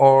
or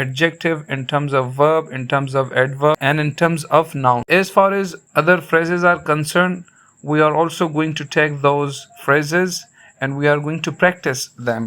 adjective, in terms of verb, in terms of adverb and in terms of noun. As far as other phrases are concerned, we are also going to take those phrases and we are going to practice them.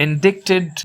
indicted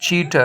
Cheater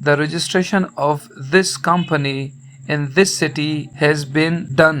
The registration of this company in this city has been done.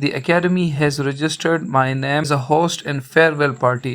the academy has registered my name as a host in farewell party.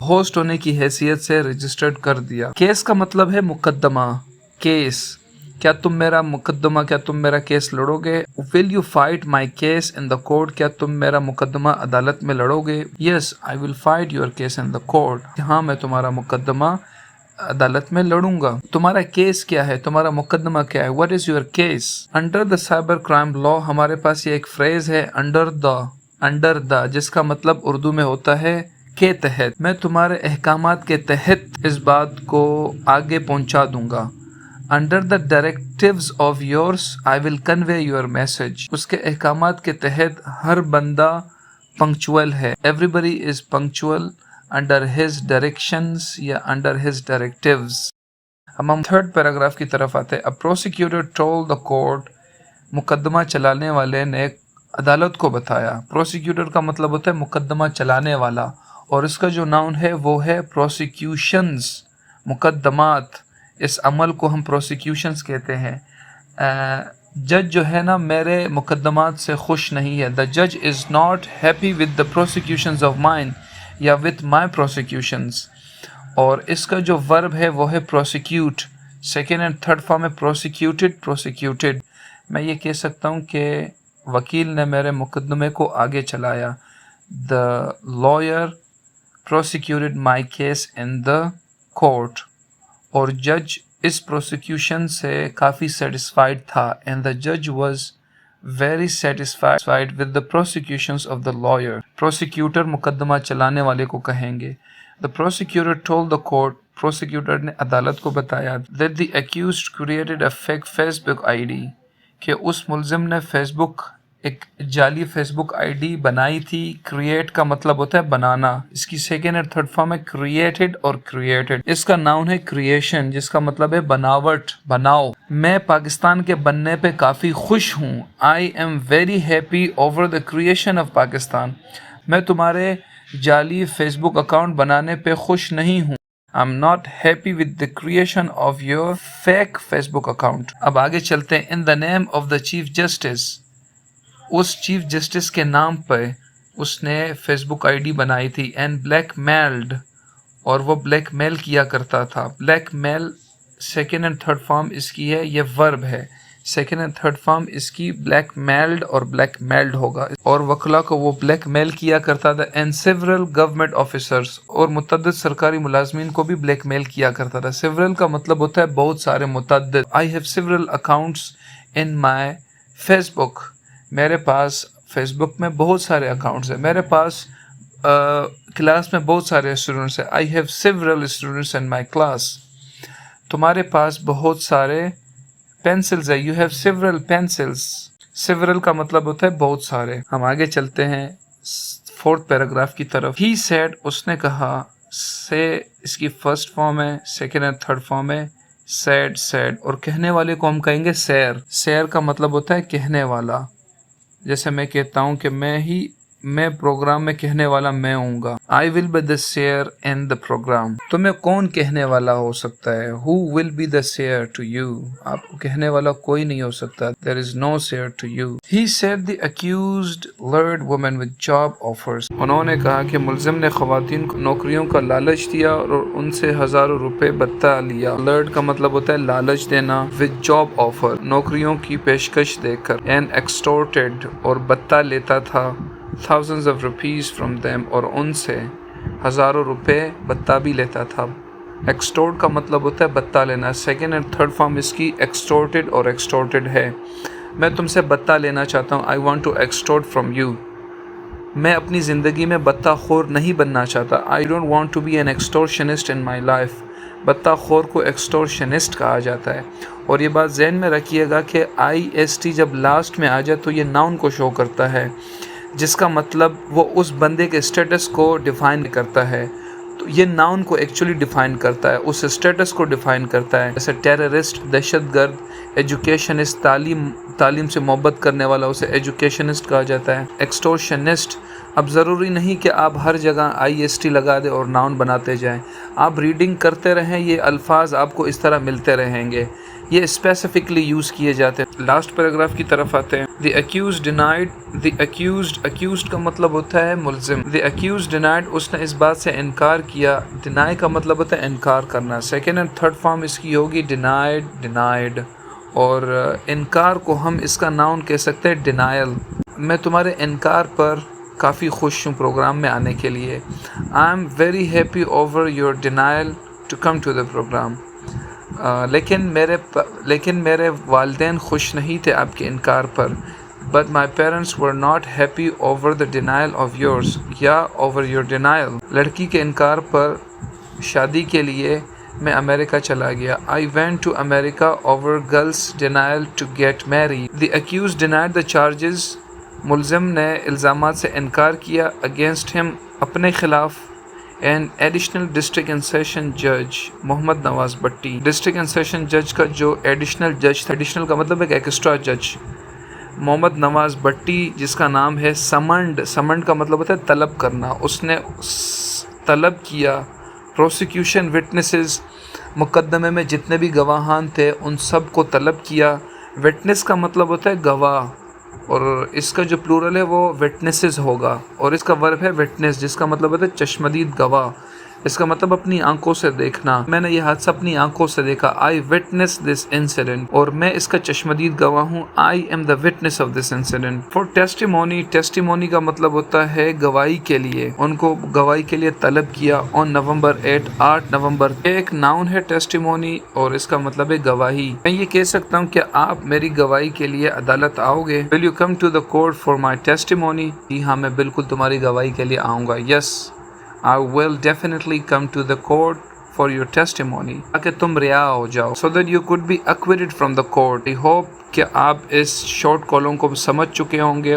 Host ہونے کی حیثیت سے registered کر دیا۔ Case کا مطلب ہے مقدمہ، کیس، کیا تم میرا مقدمہ، کیا تم میرا کیس لڑو گے؟ Will you fight my case in the court, کیا تم میرا مقدمہ عدالت میں لڑو گے؟ Yes I will fight your case in the court, ہاں میں تمہارا مقدمہ عدالت میں لڑوں گا۔ تمہارا کیس کیا ہے، تمہارا مقدمہ کیا ہے؟ What is your case? Under the cyber crime law ہمارے پاس یہ ایک فریز ہے انڈر دا، جس کا مطلب اردو میں ہوتا ہے کے تحت۔ میں تمہارے احکامات کے تحت اس بات کو آگے پہنچا دوں گا۔ Under the directives of yours I will convey your message, اس کے احکامات کے تحت ہر بندہ پنکچوئل ہے، everybody is punctual under his directions یا انڈر ہز ڈائریکٹیوز۔ اب ہم تھرڈ پیراگراف کی طرف آتے ہیں۔ A prosecutor told the court، مقدمہ چلانے والے نے عدالت کو بتایا۔ پروسیکیوٹر کا مطلب ہوتا ہے مقدمہ چلانے والا، اور اس کا جو ناؤن ہے وہ ہے پروسیکیوشنز، مقدمات، اس عمل کو ہم پروسیکیوشنز کہتے ہیں۔ جج جو ہے نا میرے مقدمات سے خوش نہیں ہے۔ The judge is not happy with the prosecutions of mine یا with my prosecutions۔ اور اس کا جو ورب ہے وہ ہے prosecute، second and third form میں prosecuted۔ میں یہ کہہ سکتا ہوں کہ وکیل نے میرے مقدمے کو آگے چلایا۔ The lawyer prosecuted my case in the court، اور جج اس پروسیکیوشن سے کافی سیٹسفائیڈ تھا۔ And the judge was very satisfied with the prosecutions of the lawyer۔ Prosecutor مقدمہ چلانے والے کو کہیں گے۔ The prosecutor told the court، prosecutor نے عدالت کو بتایا that the accused created a fake Facebook ID، کہ اس ملزم نے ایک جعلی فیس بک آئی ڈی بنائی تھی۔ کریٹ کا مطلب ہوتا ہے بنانا، اس کی سیکنڈ اور تھرڈ فارم ہے کریٹڈ اور کریٹڈ۔ اس کا ناؤن ہے کریشن، جس کا مطلب ہے بناوٹ، بناؤ۔ میں پاکستان کے بننے پہ کافی خوش ہوں۔ I am very happy over the creation of Pakistan، میں تمہارے جعلی فیس بک اکاؤنٹ بنانے پہ خوش نہیں ہوں۔ I'm not happy with the creation of your fake Facebook account۔ اب آگے چلتے ہیں۔ In the name of the Chief Justice، اس چیف جسٹس کے نام پہ اس نے فیس بک آئی ڈی بنائی تھی۔ اینڈ بلیک میلڈ، اور وہ بلیک میل کیا کرتا تھا۔ Blackmail second and third form اس کی ہے، یہ ورب ہے، سیکنڈ اینڈ تھرڈ فارم اس کی بلیک میلڈ اور بلیک میلڈ ہوگا، اور وکلا کو وہ بلیک میل کیا کرتا تھا۔ اینڈ سیورل گورنمنٹ آفیسرز، اور متعدد سرکاری ملازمین کو بھی بلیک میل کیا کرتا تھا۔ سیورل کا مطلب ہوتا ہے بہت سارے، متعدد۔ I have several accounts in my Facebook، میرے پاس فیس بک میں بہت سارے اکاؤنٹس ہیں، میرے پاس کلاس میں بہت سارے اسٹوڈنٹس ہیں۔ I have several students in my class۔ تمہارے پاس بہت سارے پینسلز ہیں۔ You have several pencils۔ several کا مطلب ہوتا ہے بہت سارے۔ ہم آگے چلتے ہیں فورتھ پیراگراف کی طرف۔ He said، اس نے کہا، سے اس کی فرسٹ فارم ہے، سیکنڈ اینڈ تھرڈ فارم ہے said، اور کہنے والے کو ہم کہیں گے سیر۔ سیر کا مطلب ہوتا ہے کہنے والا، جیسے میں کہتا ہوں کہ میں پروگرام میں کہنے والا میں ہوں گا۔ I will be the seer in the program۔ تمہیں کون کہنے والا ہو سکتا ہے؟ Who will be the seer to you؟ آپ کو کہنے والا کوئی نہیں ہو سکتا۔ There is no seer to you۔ He said the accused lured women with job offers۔ انہوں نے کہا کہ ملزم نے خواتین کو نوکریوں کا لالچ دیا اور ان سے ہزاروں روپے بتا لیا۔ Lured کا مطلب ہوتا ہے لالچ دینا، with job offer، نوکریوں کی پیشکش دے کر۔ And extorted، اور بتا لیتا تھا، thousands of rupees from them، اور ان سے ہزاروں روپے بتا بھی لیتا تھا۔ ایکسٹورٹ کا مطلب ہوتا ہے بتا لینا، سیکنڈ اینڈ تھرڈ فارم اس کی ایکسٹورٹڈ اور ایکسٹورٹڈ ہے۔ میں تم سے بتا لینا چاہتا ہوں، I want to extort from you۔ میں اپنی زندگی میں بتا خور نہیں بننا چاہتا، I don't want to be an extortionist in my life۔ بتا خور کو ایکسٹورشنسٹ کہا جاتا ہے، اور یہ بات ذہن میں رکھیے گا کہ IST جب لاسٹ میں آ جائے تو یہ ناؤن کو شو کرتا ہے، جس کا مطلب وہ اس بندے کے اسٹیٹس کو ڈیفائن کرتا ہے۔ تو یہ ناؤن کو ایکچولی ڈیفائن کرتا ہے، اس اسٹیٹس کو ڈیفائن کرتا ہے، جیسے ٹیررسٹ دہشت گرد، ایجوکیشنسٹ تعلیم سے محبت کرنے والا، اسے ایجوکیشنسٹ کہا جاتا ہے۔ ایکسٹورشنسٹ، اب ضروری نہیں کہ آپ ہر جگہ IST لگا دیں اور ناؤن بناتے جائیں، آپ ریڈنگ کرتے رہیں، یہ الفاظ آپ کو اس طرح ملتے رہیں گے۔ یہ اسپیسیفکلی یوز کیے جاتے ہیں. لاسٹ پیراگراف کی طرف آتے ہیں. The accused denied. The accused کا مطلب ہوتا ہے ملزم. The accused denied, اس نے اس بات سے انکار کیا. Deny کا مطلب ہوتا ہے انکار کرنا. سیکنڈ اینڈ تھرڈ فارم اس کی ہوگی denied. اور انکار کو ہم اس کا ناؤن کہہ سکتے ہیں denial. میں تمہارے انکار پر کافی خوش ہوں پروگرام میں آنے کے لیے. I am very happy over your denial to come to the program. لیکن میرے والدین خوش نہیں تھے آپ کے انکار پر. But my parents were not happy over the denial of yours. یا over your denial. لڑکی کے انکار پر شادی کے لیے میں امریکہ چلا گیا. I went to America over girls' denial to get married. The accused denied the charges. ملزم نے الزامات سے انکار کیا. Against him, اپنے خلاف. And additional district and session judge Muhammad Nawaz Bhatti. District and session جج کا جو ایڈیشنل جج تھا, ایڈیشنل کا مطلب ہے ایکسٹرا جج, محمد نواز بٹی, جس کا نام ہے سمنڈ کا مطلب ہوتا ہے طلب کرنا. اس نے طلب کیا پروسیکیوشن وٹنسز, مقدمے میں جتنے بھی گواہان تھے ان سب کو طلب کیا. وٹنس کا مطلب ہوتا ہے گواہ, اور اس کا جو پلورل ہے وہ وٹنسز ہوگا, اور اس کا ورب ہے وٹنس, جس کا مطلب ہوتا ہے چشمدید گواہ. اس کا مطلب اپنی آنکھوں سے دیکھنا. میں نے یہ حادثہ اپنی آنکھوں سے دیکھا. I witnessed this incident. اور میں اس کا چشمدید گواہ ہوں. I am the witness of this incident. For testimony کا مطلب ہوتا ہے گواہی کے لیے. ان کو گواہی کے لیے طلب کیا. On November 8 نومبر. ایک ناؤن ہے testimony, اور اس کا مطلب ہے گواہی. میں یہ کہہ سکتا ہوں کہ آپ میری گواہی کے لیے عدالت آؤ گے. Will you come to the court for my testimony? جی ہاں, میں بالکل تمہاری گواہی کے لیے آؤں گا. Yes, I will definitely come to the court for your testimony. تاکہ تم رہا ہو جاؤ. So that you could be acquitted from the court. I hope کہ آپ اس شارٹ کالوں کو سمجھ چکے ہوں گے.